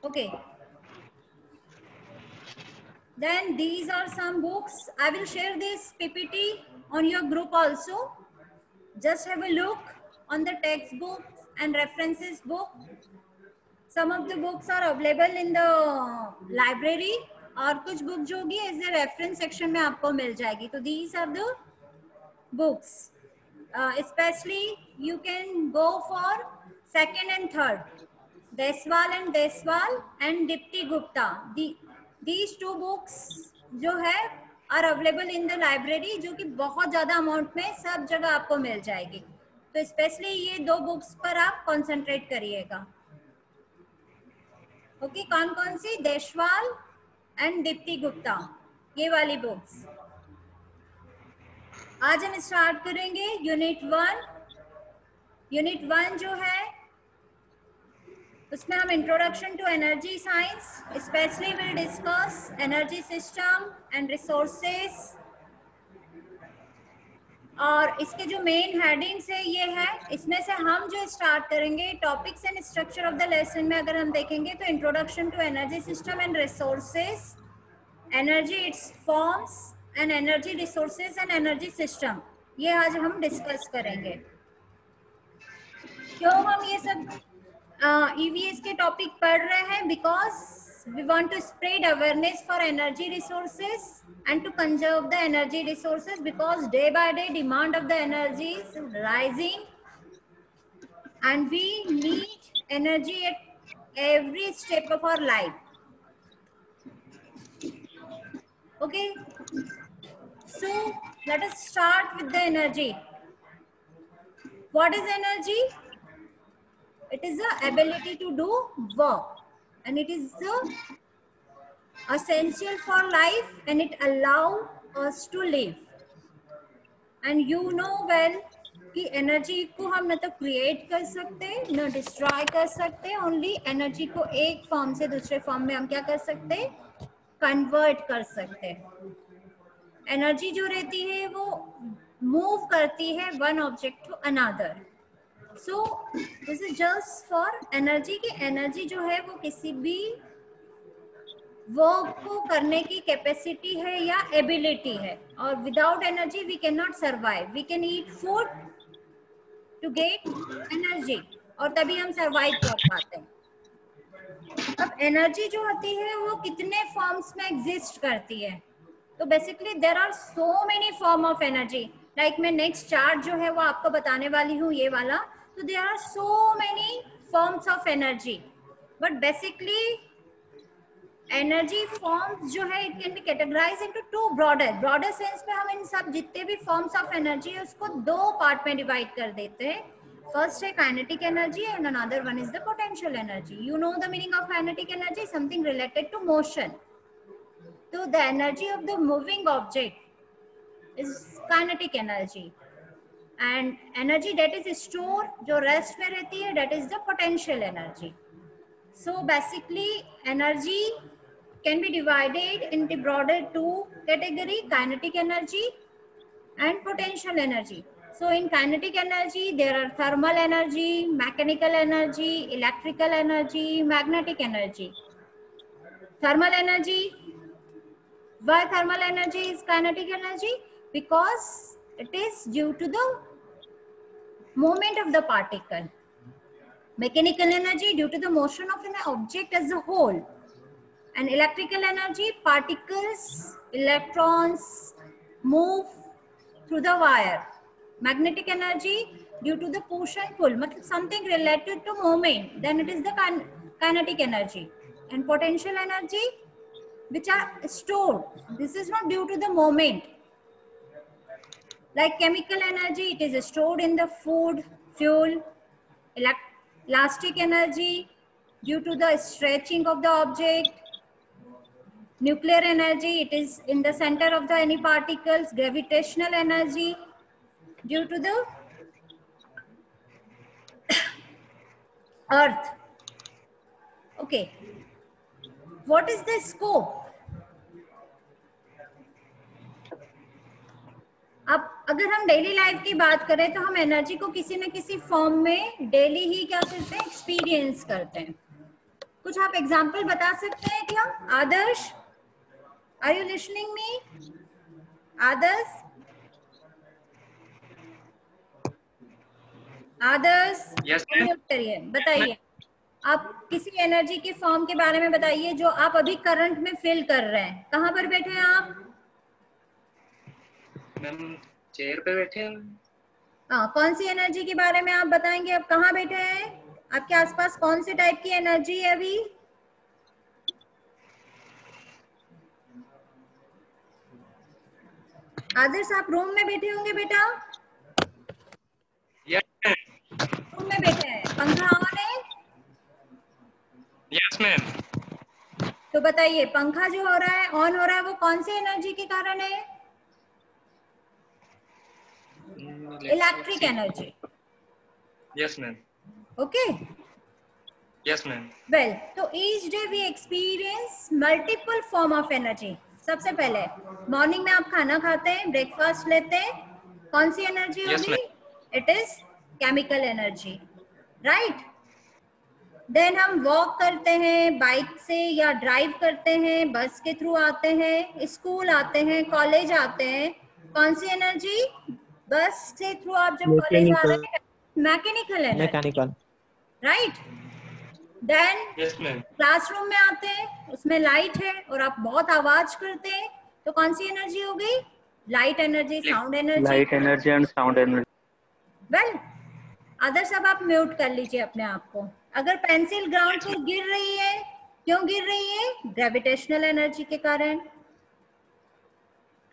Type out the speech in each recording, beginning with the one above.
Okay. Then these are some books. I will share this PPT on your group also. Just have a look on the textbooks and references book. Some of the books are available in the library और कुछ book जो होगी as a reference section में आपको मिल जाएगी. तो these are the books. Especially you can go for second and third. Deswal and Dipti Gupta. These two books जो है are available in the library, जो कि बहुत ज़्यादा अमाउंट में सब जगह आपको मिल जाएगी. तो स्पेशली ये दो बुक्स पर आप कंसंट्रेट करिएगा. ओके, कौन कौन सी? देशवाल एंड दीप्ति गुप्ता, ये वाली बुक्स. आज हम स्टार्ट करेंगे यूनिट 1. यूनिट 1 जो है उसमें हम introduction to energy science, specially will discuss energy system and resources. और इसके जो मेन हेडिंग्स है ये है. इसमें से हम जो स्टार्ट करेंगे topics and structure of the lesson में अगर हम देखेंगे तो introduction to energy system and resources, energy its forms and energy resources and energy system, ये आज हम डिस्कस करेंगे. क्यों हम ये सब ईवीएस के टॉपिक पढ़ रहे हैं? Because we want to spread awareness for energy resources and to conserve the energy resources, because day by day demand of the energy is rising and we need energy at every step of our life. Okay, so let us start with the energy. What is energy? It is the ability to do work, and it is essential for life, and it allows us to live. And you know well कि energy को हम न तो create कर सकते न destroy कर सकते. ओनली एनर्जी को एक फॉर्म से दूसरे फॉर्म में हम क्या कर सकते? कन्वर्ट कर सकते हैं. एनर्जी जो रहती है वो मूव करती है one object to another. So this is just for energy की एनर्जी जो है वो किसी भी वर्क को करने की कैपेसिटी है या एबिलिटी है. और without energy we can not survive. We can eat food to get energy और तभी हम सर्वाइव कर पाते हैं. अब एनर्जी जो होती है वो कितने फॉर्म्स में एग्जिस्ट करती है? तो basically there are so many form of energy. Like मैं नेक्स्ट चार्ट जो है वो आपको बताने वाली हूँ, ये वाला. तो there are so many forms of energy, but basically energy forms जो है it can be categorize into two broader sense में. हम इन सब जितने भी फॉर्म्स ऑफ एनर्जी है उसको दो पार्ट में डिवाइड कर देते हैं. First है kinetic energy and another one is the potential energy. You know the meaning of kinetic energy, something related to motion. So the energy of the moving object is kinetic energy, and energy that is stored जो rest में रहती है that is the potential energy. So basically energy can be divided into broader two category, kinetic energy and potential energy. So in kinetic energy, there are thermal energy, mechanical energy, electrical energy, magnetic energy. Thermal energy. Why thermal energy is kinetic energy? Because it is due to the movement of the particle. Mechanical energy due to the motion of an object as a whole. And electrical energy, particles, electrons move through the wire. Magnetic energy due to the push and pull, something related to movement, then it is the kinetic energy. And potential energy which are stored, this is not due to the movement. Like chemical energy, it is stored in the food, fuel. Elastic energy due to the stretching of the object. Nuclear energy, it is in the center of the any particles. Gravitational energy due to the earth. Okay, what is the scope? अब अगर हम daily life की बात करें तो हम energy को किसी न किसी फॉर्म में डेली ही क्या करते हैं? एक्सपीरियंस करते हैं. कुछ आप एग्जाम्पल बता सकते हैं क्या? Adarsh, are you listening me? Adarsh, Adarsh unmute करिए, बताइए आप किसी एनर्जी के फॉर्म के बारे में बताइए जो आप अभी करंट में फील कर रहे हैं। कहाँ पर बैठे हैं आप? मैम चेयर पे बैठे हैं। हाँ, कौन सी एनर्जी के बारे में आप बताएंगे? आप कहाँ बैठे हैं? आपके आसपास कौन से टाइप की एनर्जी है अभी? आदर्श, आप रूम में बैठे होंगे बेटा? रूम में बैठे हैं, पंखा ऑन है? Yes ma'am. तो बताइए पंखा जो हो रहा है, ऑन हो रहा है, वो कौन सी एनर्जी के कारण है? Electric energy. Yes ma'am. Okay, yes ma'am. Well, तो each day we experience multiple form of energy. सबसे पहले मॉर्निंग में आप खाना खाते हैं, ब्रेकफास्ट लेते हैं, कौन सी एनर्जी यस होगी? Ma'am. It is chemical energy, right? Then हम वॉक करते हैं बाइक से या ड्राइव करते हैं, बस के थ्रू आते हैं, स्कूल आते हैं, कॉलेज आते हैं, कौन सी एनर्जी? बस से थ्रू आप जब कॉलेज आ रहे हैं, mechanical energy, mechanical, right? Then yes ma'am. Classroom में आते हैं, उसमें लाइट है और आप बहुत आवाज करते हैं, तो कौन सी एनर्जी हो गई? Light energy, sound energy. Light energy and sound energy. Well, Adarsh अब आप म्यूट कर लीजिए अपने आप को। अगर पेंसिल ग्राउंड पर गिर रही है, क्यों गिर रही है? ग्रेविटेशनल एनर्जी के कारण।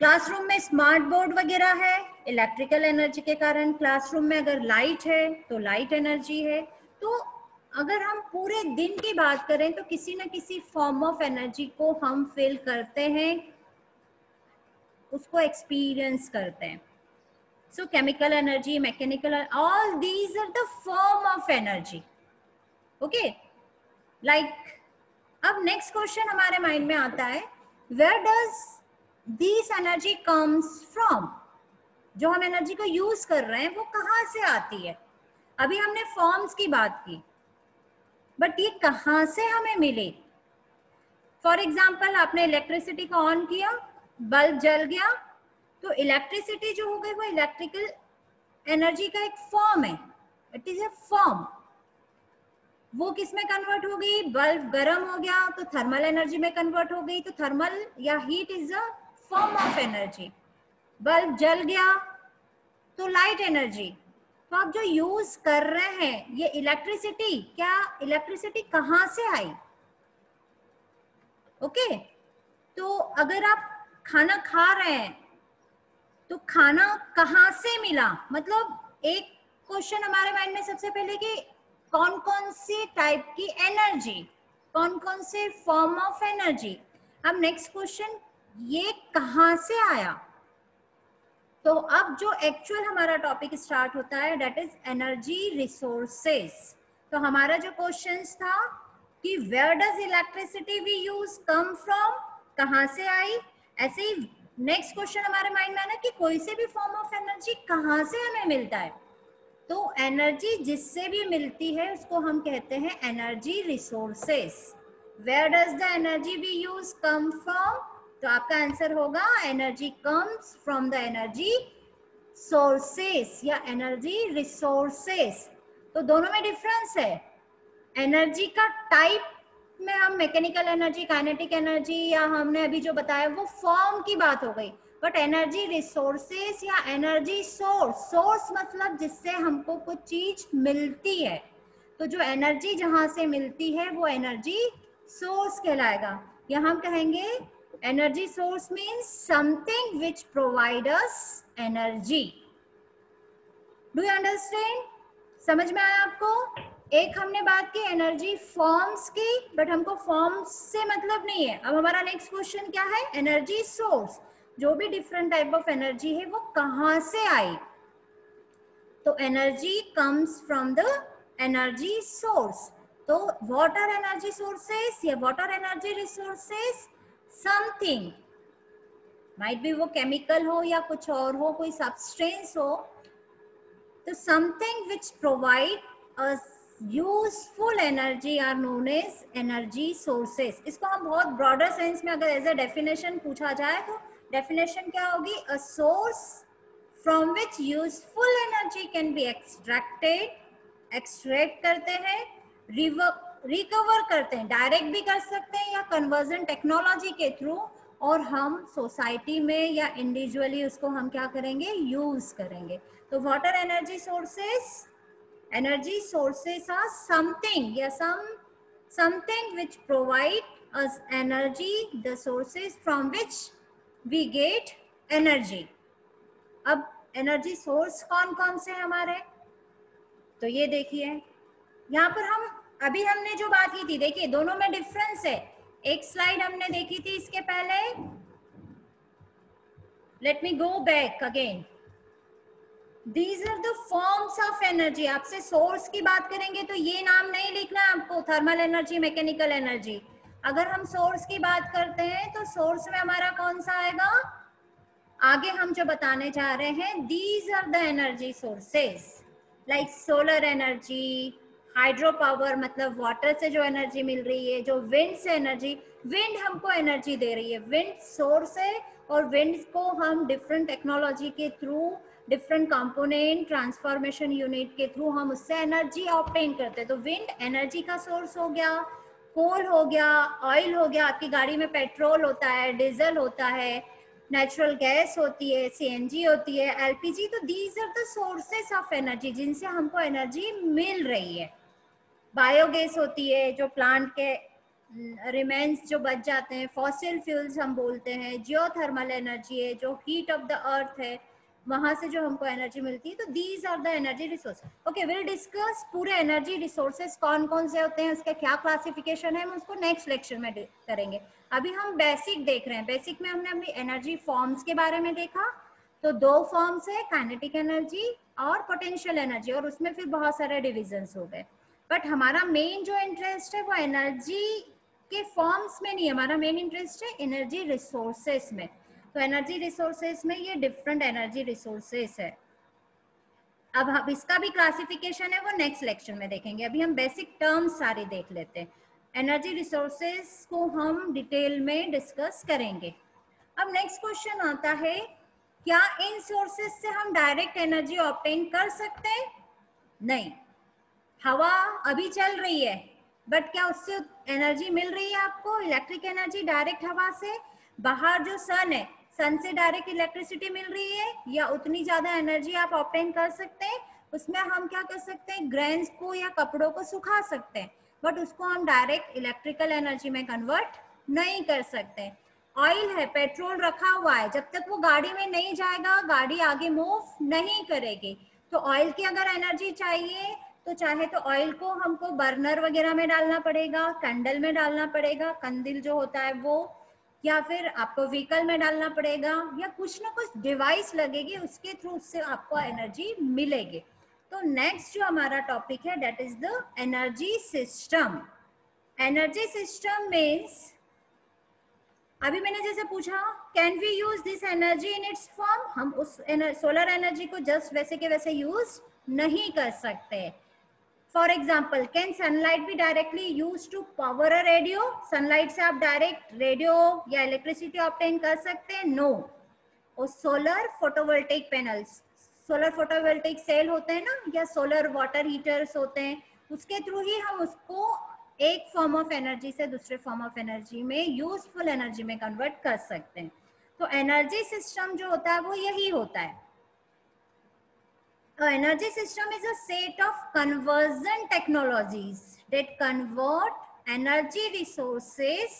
क्लासरूम में स्मार्ट बोर्ड वगैरह है, इलेक्ट्रिकल एनर्जी के कारण। क्लासरूम में अगर लाइट है तो लाइट एनर्जी है। तो अगर हम पूरे दिन की बात करें तो किसी न किसी फॉर्म ऑफ एनर्जी को हम फील करते हैं, उसको एक्सपीरियंस करते हैं। So chemical energy, mechanical, all these are the form of energy. Okay, like अब next question हमारे mind में आता है, where does this energy comes from? जो हम एनर्जी को यूज कर रहे हैं वो कहाँ से आती है? अभी हमने फॉर्म्स की बात की, बट ये कहाँ से हमें मिली? फॉर एग्जाम्पल, आपने इलेक्ट्रिसिटी को ऑन किया, बल्ब जल गया, तो इलेक्ट्रिसिटी जो हो गई वो इलेक्ट्रिकल एनर्जी का एक फॉर्म है, इट इज ए फॉर्म। वो किस में कन्वर्ट हो गई? बल्ब गर्म हो गया तो थर्मल एनर्जी में कन्वर्ट हो गई, तो थर्मल या heat is a form of energy. Bulb जल गया तो लाइट एनर्जी। तो आप जो यूज कर रहे हैं ये इलेक्ट्रिसिटी, क्या इलेक्ट्रिसिटी कहाँ से आई? ओके, तो अगर आप खाना खा रहे हैं तो खाना कहाँ से मिला? मतलब एक क्वेश्चन हमारे माइंड में सबसे पहले कि कौन कौन से टाइप की एनर्जी, कौन कौन से फॉर्म ऑफ एनर्जी। अब नेक्स्ट क्वेश्चन, ये कहाँ से आया? तो अब जो एक्चुअल हमारा टॉपिक स्टार्ट होता है, दैट इज एनर्जी रिसोर्सेस। तो हमारा जो क्वेश्चन था कि where does electricity we use come from, कहाँ से आई। ऐसे ही नेक्स्ट क्वेश्चन हमारे माइंड में आना कि कोई से भी फॉर्म ऑफ एनर्जी कहाँ से हमें मिलता है। तो एनर्जी जिससे भी मिलती है उसको हम कहते हैं energy resources. Where does the energy we use come from? तो आपका आंसर होगा energy comes from the energy sources या एनर्जी रिसोर्सेस। तो दोनों में डिफरेंस है। एनर्जी का टाइप में हम मैकेनिकल एनर्जी, काइनेटिक एनर्जी या हमने अभी जो बताया वो फॉर्म की बात हो गई, बट एनर्जी रिसोर्सेस या एनर्जी सोर्स, सोर्स मतलब जिससे हमको कुछ चीज मिलती है, तो जो एनर्जी जहां से मिलती है वो एनर्जी सोर्स कहलाएगा। या हम कहेंगे energy source means something which provide us energy. Do you understand? समझ में आया आपको? एक हमने बात की एनर्जी फॉर्म्स की, बट हमको फॉर्म्स से मतलब नहीं है। अब हमारा नेक्स्ट क्वेश्चन क्या है? Energy source. जो भी डिफरेंट टाइप ऑफ एनर्जी है वो कहाँ से आई? तो energy comes from the energy source. तो वाटर एनर्जी सोर्सेस या water energy resources, something might be वो केमिकल हो या कुछ और हो, कोई सब्सटेंस हो, तो something which provide us useful energy are known as energy sources. इसको हम बहुत ब्रॉडर सेंस में अगर एज अ डेफिनेशन पूछा जाए तो डेफिनेशन क्या होगी? A source from which useful energy can be extracted, extract करते हैं, रिकवर करते हैं, डायरेक्ट भी कर सकते हैं या कन्वर्जन टेक्नोलॉजी के थ्रू, और हम सोसाइटी में या इंडिविजुअली उसको हम क्या करेंगे? यूज करेंगे। तो water energy sources, energy sources are something, yes, something which provide us energy, the sources from which we get energy। अब एनर्जी सोर्स कौन कौन से हमारे? तो ये देखिए यहाँ पर हम अभी हमने जो बात की थी, देखिए दोनों में डिफरेंस है। एक स्लाइड हमने देखी थी इसके पहले, let me go back again. These are the forms of energy। आपसे सोर्स की बात करेंगे तो ये नाम नहीं लिखना है आपको, थर्मल एनर्जी, मैकेनिकल एनर्जी। अगर हम सोर्स की बात करते हैं तो सोर्स में हमारा कौन सा आएगा? आगे हम जो बताने जा रहे हैं, these are the energy sources like solar energy, hydro power मतलब वाटर से जो एनर्जी मिल रही है, जो विंड से एनर्जी, विंड हमको एनर्जी दे रही है, विंड सोर्स है, और विंड को हम डिफरेंट टेक्नोलॉजी के through, different component transformation unit के थ्रू हम उससे एनर्जी ऑब्टेन करते हैं। तो विंड एनर्जी का सोर्स हो गया, कोल हो गया, ऑयल हो गया, आपकी गाड़ी में पेट्रोल होता है, डीजल होता है, नेचुरल गैस होती है, सीएनजी होती है, एलपीजी। तो these are the sources of energy जिनसे हमको एनर्जी मिल रही है। बायोगैस होती है, जो प्लांट के रिमेन्स जो बच जाते हैं, फॉसिल फ्यूल्स हम बोलते हैं, जियोथर्मल एनर्जी है, जो हीट ऑफ द अर्थ है, वहां से जो हमको एनर्जी मिलती है। तो these are the energy resources. Okay, will discuss पूरे एनर्जी रिसोर्सेज कौन कौन से होते हैं, उसका क्या क्लासिफिकेशन है, हम उसको नेक्स्ट लेक्चर में करेंगे। अभी हम बेसिक देख रहे हैं। बेसिक में हमने अभी एनर्जी फॉर्म्स के बारे में देखा। तो दो फॉर्म्स है, काइनेटिक एनर्जी और पोटेंशियल एनर्जी, और उसमें फिर बहुत सारे डिविजन्स हो गए। बट हमारा मेन जो इंटरेस्ट है वो एनर्जी के फॉर्म्स में नहीं है, हमारा मेन इंटरेस्ट है एनर्जी रिसोर्सेस में। तो एनर्जी रिसोर्सेस में ये डिफरेंट एनर्जी रिसोर्सेस है। अब इसका भी क्लासिफिकेशन है, वो नेक्स्ट लेक्चर में देखेंगे। अभी हम बेसिक टर्म्स सारे देख लेते हैं। एनर्जी रिसोर्सेस को हम डिटेल में डिस्कस करेंगे। अब नेक्स्ट क्वेश्चन आता है, क्या इन सोर्सेस से हम डायरेक्ट एनर्जी ऑब्टेन कर सकते हैं? नहीं। हवा अभी चल रही है, बट क्या उससे एनर्जी मिल रही है आपको? इलेक्ट्रिक एनर्जी डायरेक्ट हवा से? बाहर जो सन है, सन से डायरेक्ट इलेक्ट्रिसिटी मिल रही है, या उतनी ज्यादा एनर्जी आप ऑब्टेन कर सकते हैं? उसमें हम क्या कर सकते हैं? ग्रेन्स को या कपड़ों को सुखा सकते हैं, बट उसको हम डायरेक्ट इलेक्ट्रिकल एनर्जी में कन्वर्ट नहीं कर सकते। ऑयल है, पेट्रोल रखा हुआ है, जब तक वो गाड़ी में नहीं जाएगा गाड़ी आगे मूव नहीं करेगी। तो ऑयल की अगर एनर्जी चाहिए तो चाहे तो ऑयल को हमको बर्नर वगैरह में डालना पड़ेगा, कैंडल में डालना पड़ेगा, कंदिल जो होता है वो, या फिर आपको व्हीकल में डालना पड़ेगा, या कुछ ना कुछ डिवाइस लगेगी, उसके थ्रू उससे आपको एनर्जी मिलेगी। तो नेक्स्ट जो हमारा टॉपिक है that is the energy system. Energy system means, अभी मैंने जैसे पूछा, can we use this energy in its form? हम उस सोलर एनर्जी को जस्ट वैसे के वैसे यूज नहीं कर सकते। For example, can sunlight be directly use to power a radio? Sunlight से आप डायरेक्ट रेडियो या इलेक्ट्रिसिटी ऑब्टेन कर सकते हैं? नो। और solar photovoltaic panels, solar photovoltaic cell होते हैं ना, या सोलर वाटर हीटर्स होते हैं, उसके थ्रू ही हम उसको एक फॉर्म ऑफ एनर्जी से दूसरे फॉर्म ऑफ एनर्जी में, यूजफुल एनर्जी में कन्वर्ट कर सकते हैं। तो एनर्जी सिस्टम जो होता है वो यही होता है। A energy system is a set of conversion technologies that convert energy resources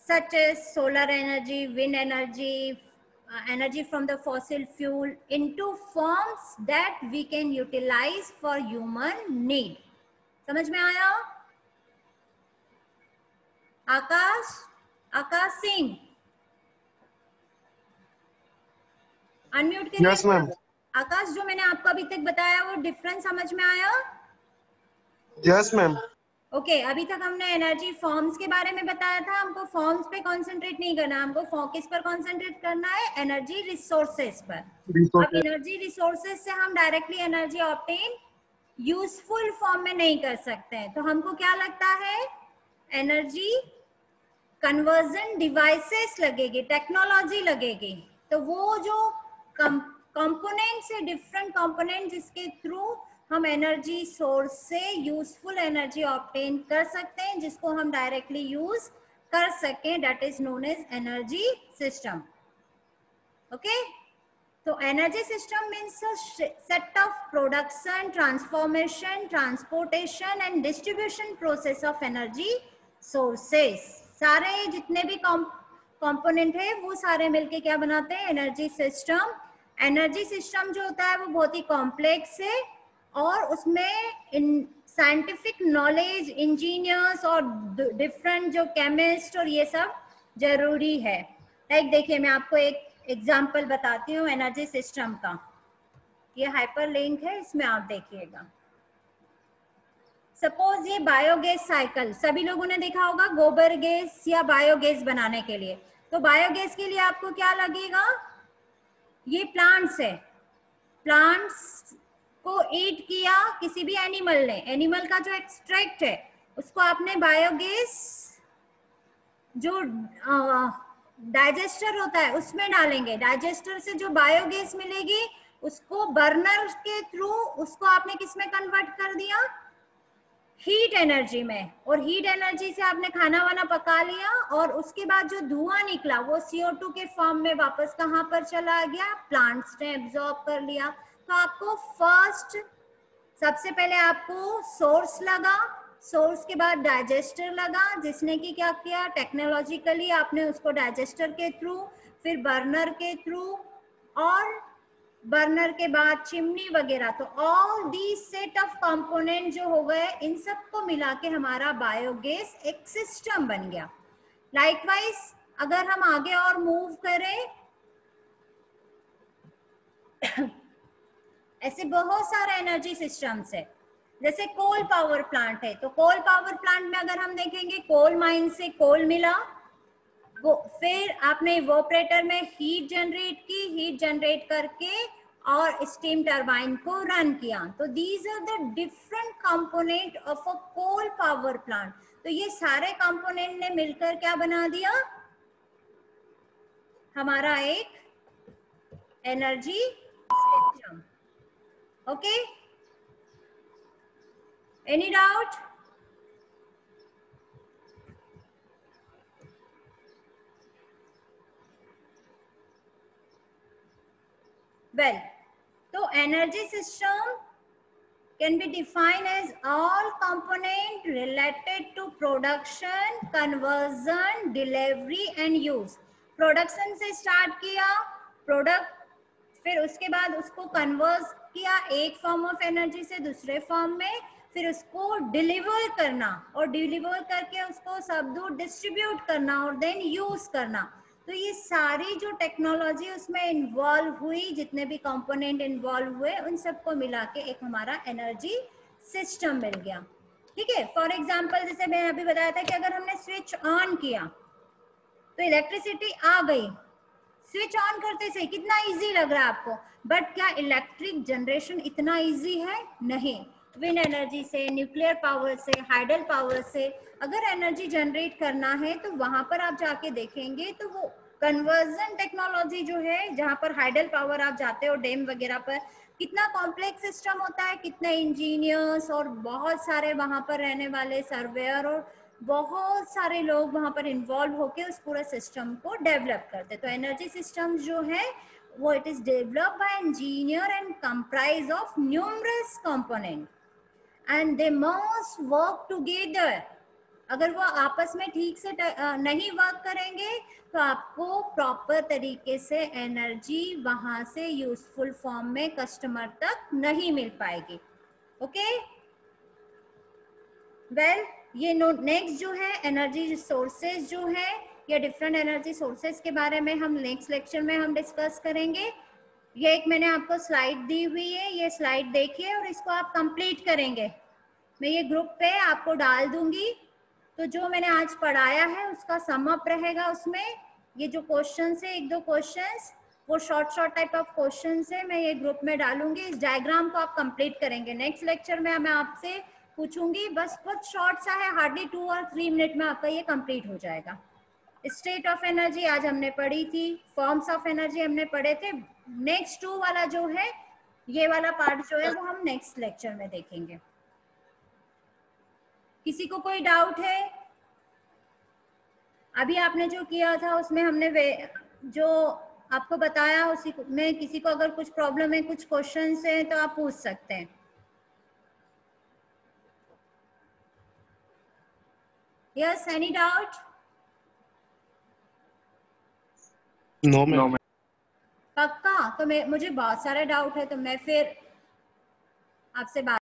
such as solar energy, wind energy, energy from the fossil fuel into forms that we can utilize for human need. समझ में आया? Akash Singh unmute करिए। Yes ma'am. Akash, जो मैंने आपको अभी तक बताया वो डिफरेंस समझ में आया? Yes ma'am. ओके, अभी तक हमने एनर्जी फॉर्म्स के बारे में बताया था। हमको फॉर्म्स पे कंसंट्रेट नहीं करना, हमको किस पर कंसंट्रेट करना है? एनर्जी रिसोर्सेस पर। अब एनर्जी रिसोर्सेस से हम directly energy obtain useful form में नहीं कर सकते हैं, तो हमको क्या लगता है, एनर्जी कन्वर्जन डिवाइसेस लगेगी, टेक्नोलॉजी लगेगी। तो वो जो कंपोनेंट्स है, डिफरेंट कंपोनेंट जिसके थ्रू हम एनर्जी सोर्स से यूजफुल एनर्जी ऑब्टेन कर सकते हैं, जिसको हम डायरेक्टली यूज कर सकें, that is known as energy system. Okay, तो energy system means set of production, transformation, transportation and distribution process of energy sources. सारे जितने भी कंपोनेंट है वो सारे मिलके क्या बनाते हैं, एनर्जी सिस्टम। एनर्जी सिस्टम जो होता है वो बहुत ही कॉम्प्लेक्स है और उसमें साइंटिफिक नॉलेज, इंजीनियर्स और डिफरेंट जो केमिस्ट और ये सब जरूरी है। लाइक देखिए, मैं आपको एक एग्जाम्पल बताती हूँ एनर्जी सिस्टम का। ये हाइपर लिंक है, इसमें आप देखिएगा। सपोज ये बायोगैस साइकिल, सभी लोगों ने देखा होगा गोबर गैस या बायोगैस बनाने के लिए। तो बायोगैस के लिए आपको क्या लगेगा, ये प्लांट्स है, प्लांट्स को ईट किया किसी भी एनिमल ने, एनिमल का जो एक्सट्रैक्ट है उसको आपने बायोगैस जो डाइजेस्टर होता है उसमें डालेंगे। डाइजेस्टर से जो बायोगैस मिलेगी उसको बर्नर के थ्रू उसको आपने किस में कन्वर्ट कर दिया, हीट एनर्जी में। और हीट एनर्जी से आपने खाना वाना पका लिया और उसके बाद जो धुआं निकला वो CO2 के फॉर्म में वापस कहाँ पर चला गया, प्लांट्स ने एब्जॉर्ब कर लिया। तो आपको फर्स्ट सबसे पहले आपको सोर्स लगा, सोर्स के बाद डाइजेस्टर लगा, जिसने कि क्या किया, टेक्नोलॉजिकली आपने उसको डाइजेस्टर के थ्रू, फिर बर्नर के थ्रू और बर्नर के बाद चिमनी वगैरह। तो all the set of component जो हो गए, इन सबको मिला के हमारा बायोगैस एक सिस्टम बन गया। लाइकवाइज अगर हम आगे और मूव करें ऐसे बहुत सारे एनर्जी सिस्टम्स है। जैसे कोल पावर प्लांट है, तो कोल पावर प्लांट में अगर हम देखेंगे, कोल माइन से कोल मिला, वो फिर आपने इवोपरेटर में हीट जनरेट की, हीट जनरेट करके और स्टीम टरबाइन को रन किया। तो these are the different component of a coal power plant. तो ये सारे कंपोनेंट ने मिलकर क्या बना दिया, हमारा एक energy system. Okay, any doubt? Well, so energy system can be defined as all component related to production, conversion, delivery and use. Production से start किया, product, फिर उसके बाद उसको convert किया एक form of energy से दूसरे form में, फिर उसको deliver करना और deliver करके उसको सब दूर distribute करना और then use करना। तो ये सारी जो टेक्नोलॉजी उसमें इन्वॉल्व हुई, जितने भी कंपोनेंट इन्वॉल्व हुए, उन सबको मिला के एक हमारा एनर्जी सिस्टम मिल गया। ठीक है, फॉर एग्जांपल जैसे मैंने अभी बताया था कि अगर हमने स्विच ऑन किया तो इलेक्ट्रिसिटी आ गई। स्विच ऑन करते से कितना इजी लग रहा है आपको, बट क्या इलेक्ट्रिक जनरेशन इतना इजी है? नहीं। विंड एनर्जी से, न्यूक्लियर पावर से, हाइडल पावर से अगर एनर्जी जनरेट करना है तो वहां पर आप जाके देखेंगे तो वो कन्वर्जन टेक्नोलॉजी जो है, जहां पर हाइडल पावर आप जाते हो डैम वगैरह पर, कितना कॉम्प्लेक्स सिस्टम होता है, कितने इंजीनियर्स और बहुत सारे वहां पर रहने वाले सर्वेयर और बहुत सारे लोग वहां पर इन्वॉल्व होकर उस पूरे सिस्टम को डेवलप करते। तो एनर्जी सिस्टम जो है वो it is developed by engineer and comprise of numerous component and they must work together. अगर वो आपस में ठीक से नहीं वर्क करेंगे तो आपको प्रॉपर तरीके से एनर्जी वहां से यूजफुल फॉर्म में कस्टमर तक नहीं मिल पाएगी। ओके, वेल ये नेक्स्ट जो है एनर्जी सोर्सेज जो है, या डिफरेंट एनर्जी सोर्सेज के बारे में हम नेक्स्ट लेक्चर में हम डिस्कस करेंगे। ये एक मैंने आपको स्लाइड दी हुई है, ये स्लाइड देखिए और इसको आप कंप्लीट करेंगे। मैं ये ग्रुप पे आपको डाल दूंगी, तो जो मैंने आज पढ़ाया है उसका सम अप रहेगा उसमें। ये जो क्वेश्चंस है, एक दो क्वेश्चंस वो शॉर्ट टाइप ऑफ क्वेश्चन है, मैं ये ग्रुप में डालूंगी। इस डायग्राम को आप कंप्लीट करेंगे। नेक्स्ट लेक्चर में मैं आपसे पूछूंगी, बस बहुत शॉर्ट सा है, हार्डली 2 और 3 मिनट में आपका ये कंप्लीट हो जाएगा। स्टेट ऑफ एनर्जी आज हमने पढ़ी थी, फॉर्म्स ऑफ एनर्जी हमने पढ़े थे। नेक्स्ट 2 वाला जो है, ये वाला पार्ट जो है वो हम नेक्स्ट लेक्चर में देखेंगे। किसी को कोई डाउट है? अभी आपने जो किया था उसमें हमने जो आपको बताया उसी में किसी को अगर कुछ प्रॉब्लम है, कुछ क्वेश्चंस है तो आप पूछ सकते हैं। Yes, any doubt? No ma'am. पक्का? तो मुझे बहुत सारे डाउट है, तो मैं फिर आपसे बात